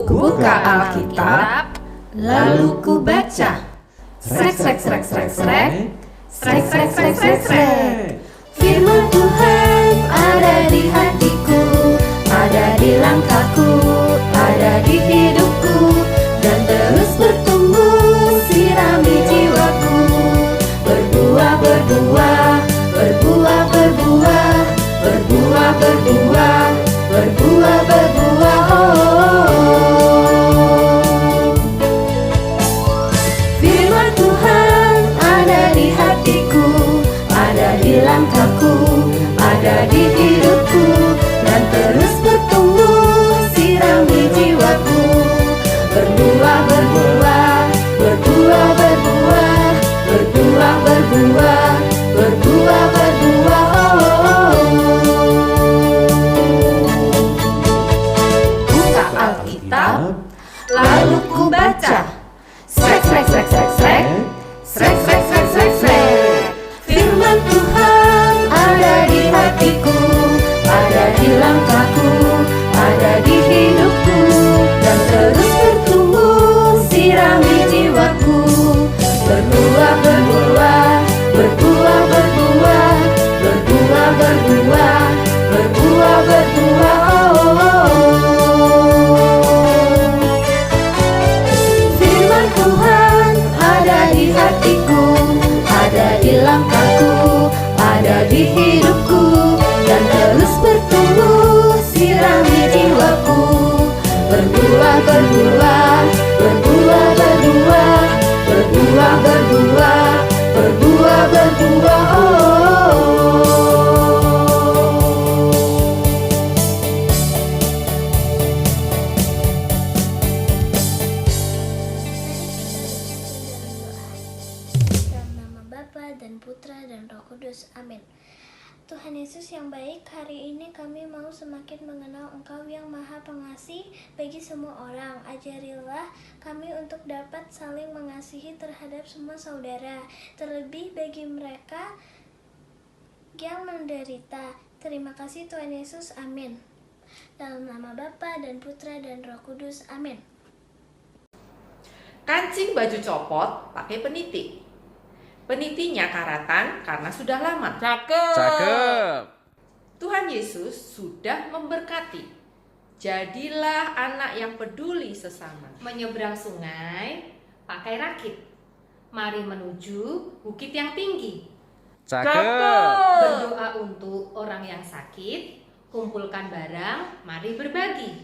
Kubuka Alkitab, lalu ku baca. Srek, srek, srek, srek, srek. Srek, srek, srek, srek, srek. Firman Tuhan ada di hatiku, ada di langkahku, ada di hidupku, dan terus bertumbuh, sirami jiwaku. Berbuah, berbuah, berbuah, berbuah, berbuah, berbuah, berbuah, berbuah, Firman Tuhan ada di hatiku, ada di langkahku, ada di hidupku, dan terus bertumbuh, sirami jiwaku. Berbuah, berbuah, berbuah, berbuah, berbuah, berbuah, berbuah, berbuah, Buka Alkitab, lalu ku baca. Srek, srek, srek, srek, srek. Srek, srek, srek, srek, srek. Firman Tuhan ada di hatiku, ada di langkahku, ada di hidupku, dan terus bertumbuh, sirami jiwaku. Berbuah, berbuah, berbuah, berbuah, berbuah, berbuah, berbuah, berbuah, Firman Tuhan ada di hatiku, ada di langkahku, ada di hidupku, dan terus bertumbuh, sirami jiwaku. Berbuah, berbuah, berbuah, berbuah, berbuah, berbuah, berbuah, berbuah, Dalam nama Bapa dan Putra dan Roh Kudus. Amin. Tuhan Yesus yang baik, hari ini kami mau semakin mengenal Engkau yang Maha Pengasih bagi semua orang. Ajarilah kami untuk dapat saling mengasihi terhadap semua saudara, terlebih bagi mereka yang menderita. Terima kasih Tuhan Yesus. Amin. Dalam nama Bapa dan Putra dan Roh Kudus. Amin. Kancing baju copot pakai peniti. Penitinya karatan karena sudah lama. Cakep. Tuhan Yesus sudah memberkati. Jadilah anak yang peduli sesama. Menyeberang sungai pakai rakit. Mari menuju bukit yang tinggi. Cakep. Berdoa untuk orang yang sakit. Kumpulkan barang, mari berbagi.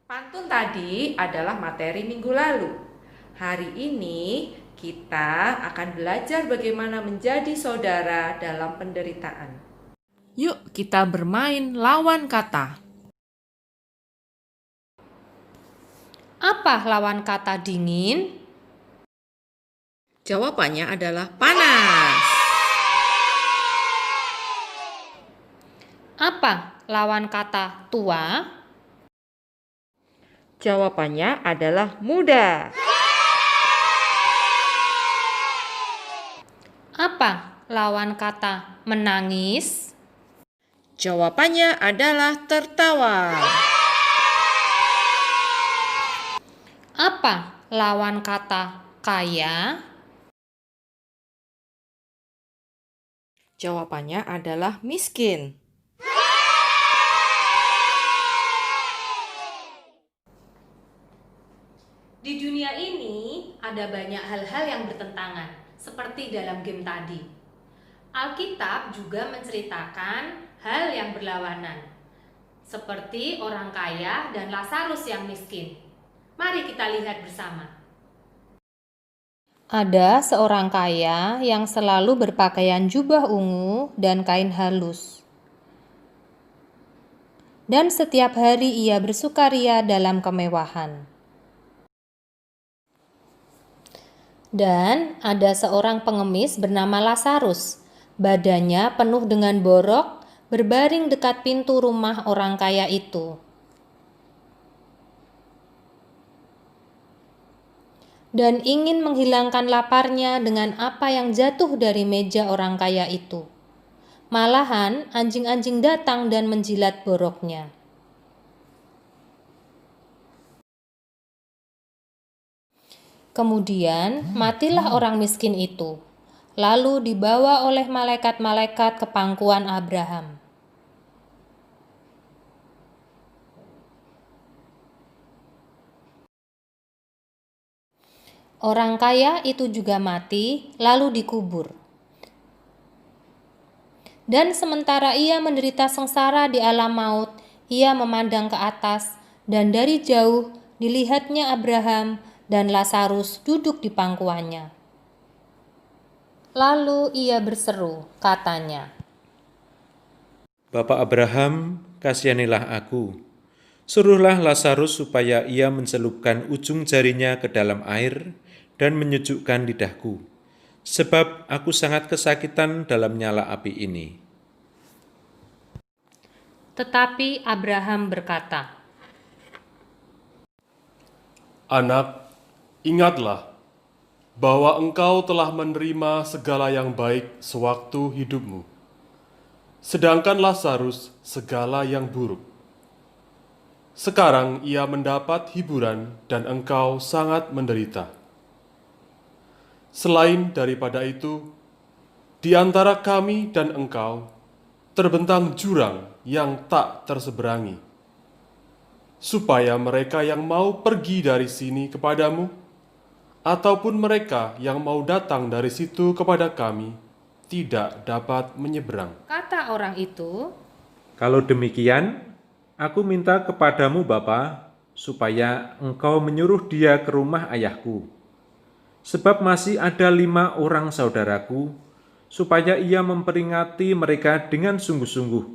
Pantun tadi adalah materi minggu lalu. Hari ini kita akan belajar bagaimana menjadi saudara dalam penderitaan. Yuk kita bermain lawan kata. Apa lawan kata dingin? Jawabannya adalah panas. Apa lawan kata tua? Jawabannya adalah muda. Apa lawan kata menangis? Jawabannya adalah tertawa. Apa lawan kata kaya? Jawabannya adalah miskin. Di dunia ini ada banyak hal-hal yang bertentangan, seperti dalam game tadi. Alkitab juga menceritakan hal yang berlawanan, seperti orang kaya dan Lazarus yang miskin. Mari kita lihat bersama. Ada seorang kaya yang selalu berpakaian jubah ungu dan kain halus. Dan setiap hari ia bersukaria dalam kemewahan. Dan ada seorang pengemis bernama Lazarus. Badannya penuh dengan borok, berbaring dekat pintu rumah orang kaya itu. Dan ingin menghilangkan laparnya dengan apa yang jatuh dari meja orang kaya itu. Malahan anjing-anjing datang dan menjilat boroknya. Kemudian matilah orang miskin itu, lalu dibawa oleh malaikat-malaikat ke pangkuan Abraham. Orang kaya itu juga mati, lalu dikubur. Dan sementara ia menderita sengsara di alam maut, ia memandang ke atas, dan dari jauh dilihatnya Abraham dan Lazarus duduk di pangkuannya. Lalu ia berseru, katanya, Bapak Abraham, kasihanilah aku. Suruhlah Lazarus supaya ia mencelupkan ujung jarinya ke dalam air dan menyejukkan lidahku, sebab aku sangat kesakitan dalam nyala api ini. Tetapi Abraham berkata, Anak, ingatlah bahwa engkau telah menerima segala yang baik sewaktu hidupmu, sedangkan Lazarus segala yang buruk. Sekarang ia mendapat hiburan dan engkau sangat menderita. Selain daripada itu, di antara kami dan engkau terbentang jurang yang tak terseberangi, supaya mereka yang mau pergi dari sini kepadamu, ataupun mereka yang mau datang dari situ kepada kami, tidak dapat menyeberang. kata orang itu, Kalau demikian, aku minta kepadamu Bapa, supaya engkau menyuruh dia ke rumah ayahku. Sebab masih ada 5 orang saudaraku, supaya ia memperingati mereka dengan sungguh-sungguh,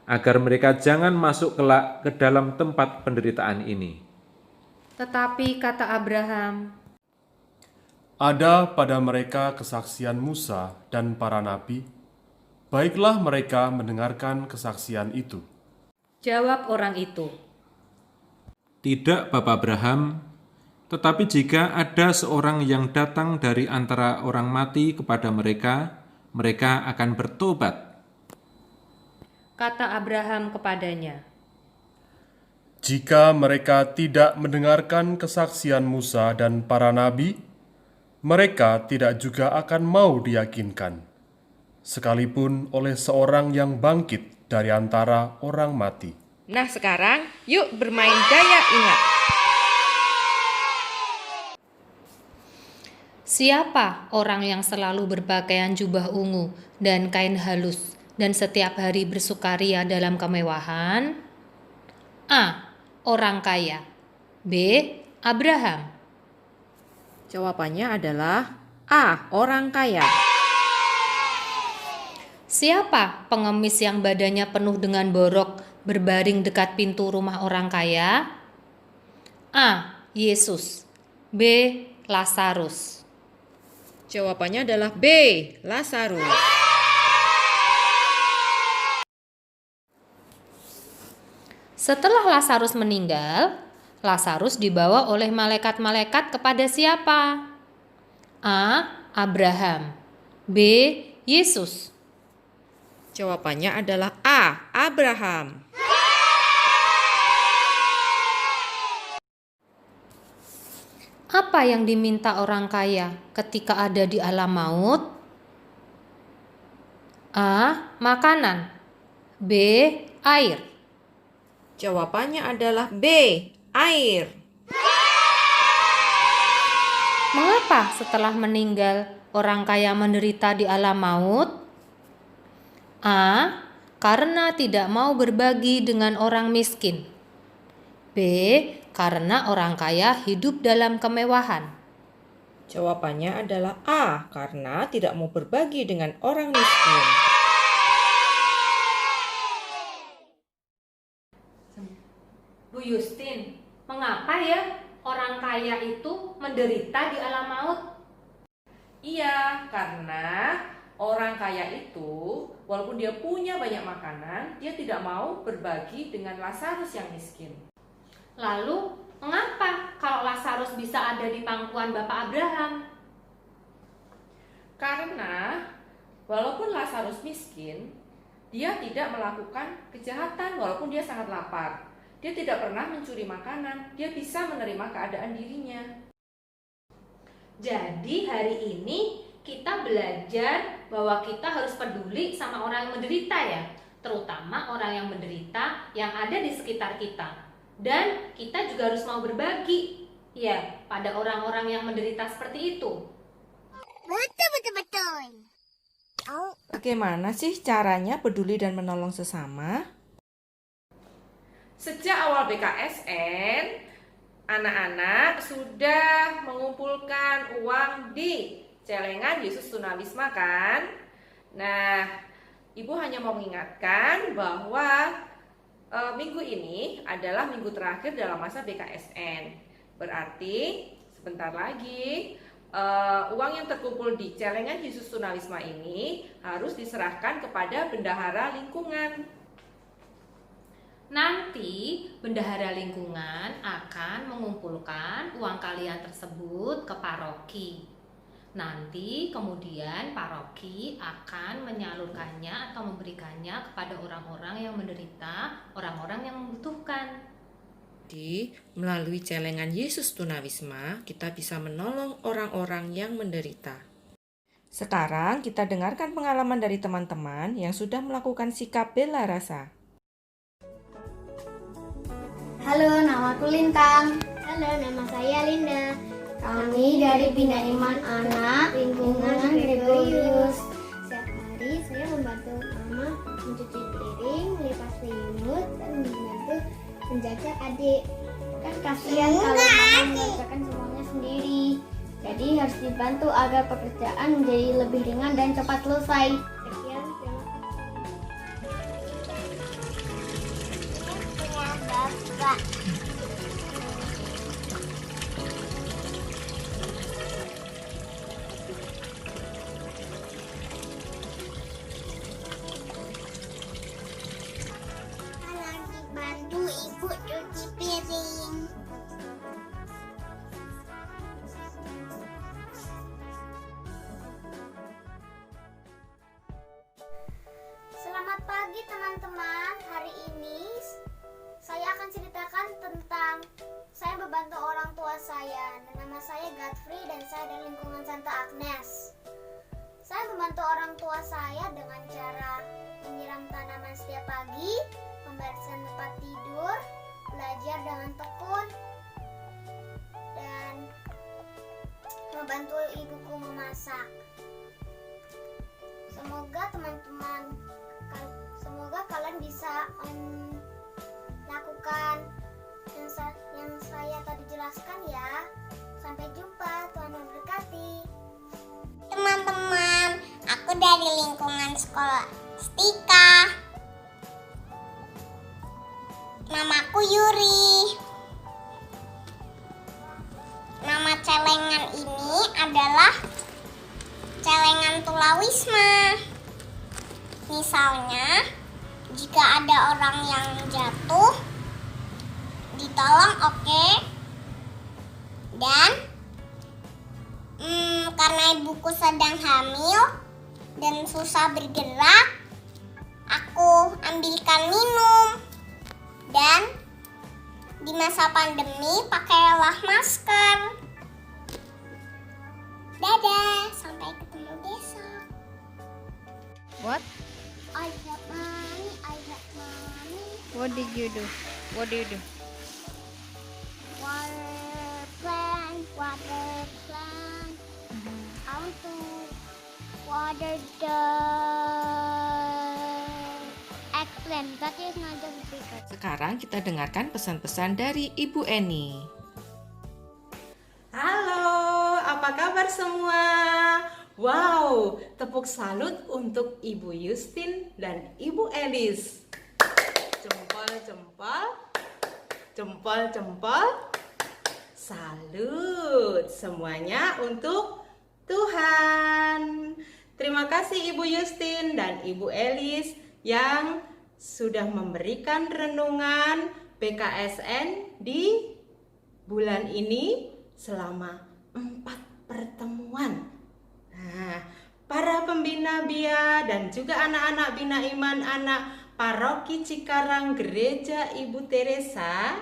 agar mereka jangan masuk kelak ke dalam tempat penderitaan ini. tetapi kata Abraham, Ada pada mereka kesaksian Musa dan para nabi, baiklah mereka mendengarkan kesaksian itu. jawab orang itu, Tidak, Bapak Abraham, tetapi jika ada seorang yang datang dari antara orang mati kepada mereka, mereka akan bertobat. kata Abraham kepadanya, Jika mereka tidak mendengarkan kesaksian Musa dan para nabi, mereka tidak juga akan mau diyakinkan, sekalipun oleh seorang yang bangkit dari antara orang mati. Nah sekarang yuk bermain daya ingat. siapa orang yang selalu berpakaian jubah ungu dan kain halus dan setiap hari bersukaria dalam kemewahan? A. Orang kaya. B. Abraham. Jawabannya adalah A. Orang kaya. Siapa pengemis yang badannya penuh dengan borok berbaring dekat pintu rumah orang kaya? A. Yesus. B. Lazarus. Jawabannya adalah B. Lazarus. Setelah Lazarus meninggal, Lazarus dibawa oleh malaikat-malaikat kepada siapa? A. Abraham. B. Yesus. Jawabannya adalah A. Abraham. Apa yang diminta orang kaya ketika ada di alam maut? A. Makanan. B. Air. Jawabannya adalah B. Air. Mengapa setelah meninggal orang kaya menderita di alam maut? A. Karena tidak mau berbagi dengan orang miskin. B. Karena orang kaya hidup dalam kemewahan. Jawabannya adalah A. Karena tidak mau berbagi dengan orang miskin. Bu Yustin, mengapa ya orang kaya itu menderita di alam maut? Iya, karena orang kaya itu walaupun dia punya banyak makanan, dia tidak mau berbagi dengan Lazarus yang miskin. Lalu, mengapa kalau Lazarus bisa ada di pangkuan Bapak Abraham? Karena walaupun Lazarus miskin, dia tidak melakukan kejahatan walaupun dia sangat lapar. Dia tidak pernah mencuri makanan, dia bisa menerima keadaan dirinya. Jadi hari ini kita belajar bahwa kita harus peduli sama orang yang menderita ya, terutama orang yang menderita yang ada di sekitar kita. Dan kita juga harus mau berbagi ya pada orang-orang yang menderita seperti itu. Betul. Bagaimana sih caranya peduli dan menolong sesama? Sejak awal BKSN, anak-anak sudah mengumpulkan uang di celengan Yesus Tunawisma kan? Nah, Ibu hanya mau mengingatkan bahwa minggu ini adalah minggu terakhir dalam masa BKSN. Berarti sebentar lagi uang yang terkumpul di celengan Yesus Tunawisma ini harus diserahkan kepada bendahara lingkungan. Nanti bendahara lingkungan akan mengumpulkan uang kalian tersebut ke paroki. Nanti kemudian paroki akan menyalurkannya atau memberikannya kepada orang-orang yang menderita, orang-orang yang membutuhkan. Jadi, melalui celengan Yesus Tunawisma, kita bisa menolong orang-orang yang menderita. Sekarang kita dengarkan pengalaman dari teman-teman yang sudah melakukan sikap bela rasa. Halo, namaku Lintang. Halo, nama saya Linda. Kami dari Bina Iman Anak Lingkungan Gregorius. Setiap hari saya membantu mama mencuci piring, melipat selimut, dan membantu menjaga adik. Kan kasihan kalau mama mengerjakan semuanya sendiri. Jadi harus dibantu agar pekerjaan menjadi lebih ringan dan cepat selesai. Sekian, terima kasih. Bantu ibu cuci piring. Selamat pagi teman-teman. Hari ini saya akan ceritakan tentang saya membantu orang tua saya. Nama saya Godfrey dan saya dari lingkungan Santa Agnes. Saya membantu orang tua saya dengan cara menyiram tanaman setiap pagi, membersihkan tempat tidur, belajar dengan tekun, dan membantu ibuku memasak. Semoga kalian bisa lakukan yang saya tadi jelaskan ya. Sampai jumpa, Tuhan memberkati. Teman-teman, aku dari lingkungan sekolah Stika. Namaku Yuri. Nama celengan ini adalah celengan Tunawisma. Misalnya, jika ada orang yang jatuh, ditolong oke. Dan karena ibuku sedang hamil dan susah bergerak, aku ambilkan minum. Dan di masa pandemi pakailah masker. Dadah, sampai ketemu besok. What? I have money. What did you do? What do you do? Water plant. I want to water the eggplant, but it's not just bigger. Sekarang kita dengarkan pesan-pesan dari Ibu Eni. Halo, apa kabar semua? Wow, tepuk salut untuk Ibu Justin dan Ibu Elis. Jempol. Salut semuanya untuk Tuhan. Terima kasih Ibu Justin dan Ibu Elis yang sudah memberikan renungan BKSN di bulan ini selama 4 pertemuan. Nah, para pembina BIA dan juga anak-anak Bina Iman Anak Paroki Cikarang Gereja Ibu Teresa,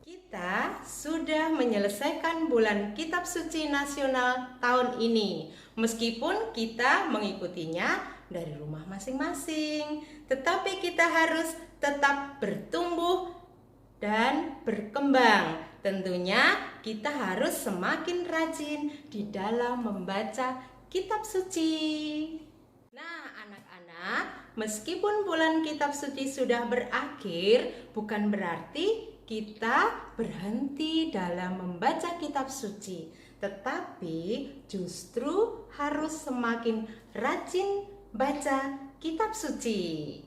kita Kita sudah menyelesaikan bulan Kitab Suci Nasional tahun ini. Meskipun kita mengikutinya dari rumah masing-masing, tetapi kita harus tetap bertumbuh dan berkembang. Tentunya kita harus semakin rajin di dalam membaca Kitab Suci. Nah, anak-anak, meskipun bulan Kitab Suci sudah berakhir, bukan berarti kita berhenti dalam membaca kitab suci, tetapi justru harus semakin rajin baca kitab suci.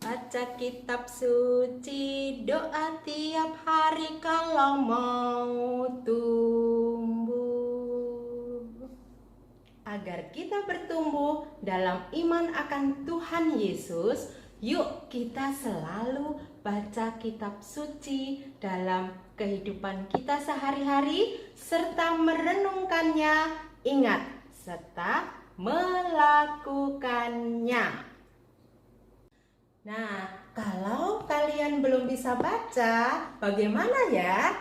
Baca kitab suci, doa tiap hari kalau mau tumbuh. Agar kita bertumbuh dalam iman akan Tuhan Yesus, yuk kita selalu baca kitab suci dalam kehidupan kita sehari-hari serta merenungkannya, ingat, serta melakukannya. Nah, kalau kalian belum bisa baca, bagaimana ya?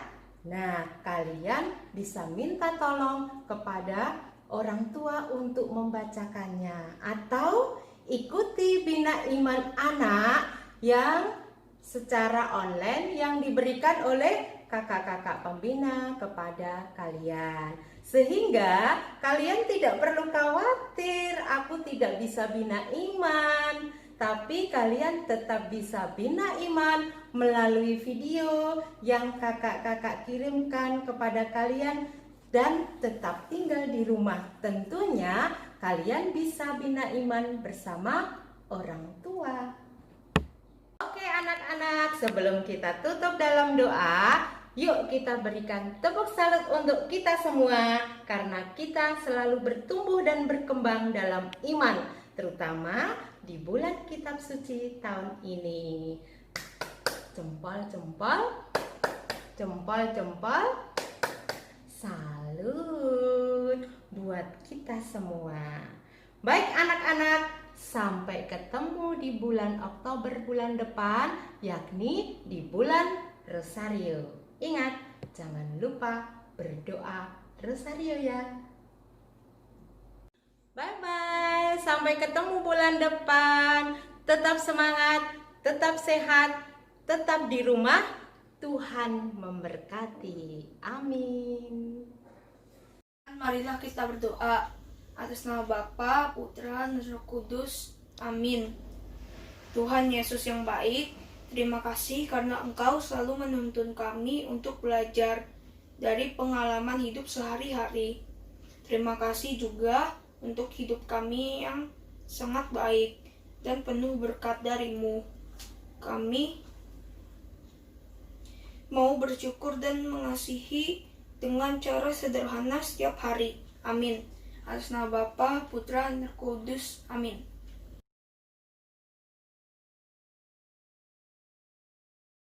Nah, kalian bisa minta tolong kepada orang tua untuk membacakannya, atau ikuti Bina Iman Anak yang secara online yang diberikan oleh kakak-kakak pembina kepada kalian. Sehingga kalian tidak perlu khawatir, aku tidak bisa bina iman. Tapi kalian tetap bisa bina iman melalui video yang kakak-kakak kirimkan kepada kalian dan tetap tinggal di rumah. Tentunya kalian bisa bina iman bersama orang tua. Oke anak-anak, sebelum kita tutup dalam doa, yuk kita berikan tepuk salut untuk kita semua karena kita selalu bertumbuh dan berkembang dalam iman, terutama di bulan kitab suci tahun ini. Jempol-jempol, jempol-jempol, salut buat kita semua. Baik anak-anak, sampai ketemu di bulan Oktober bulan depan, yakni di bulan Rosario. Ingat, jangan lupa berdoa Rosario ya. Bye-bye, sampai ketemu bulan depan. Tetap semangat, tetap sehat, tetap di rumah. Tuhan memberkati. Amin. Marilah kita berdoa. Atas nama Bapa, Putra, dan Roh Kudus. Amin. Tuhan Yesus yang baik, terima kasih karena Engkau selalu menuntun kami untuk belajar dari pengalaman hidup sehari-hari. Terima kasih juga untuk hidup kami yang sangat baik dan penuh berkat dari-Mu. Kami mau bersyukur dan mengasihi dengan cara sederhana setiap hari. Amin. Atas nama Bapa, Putra, dan Roh Kudus. Amin.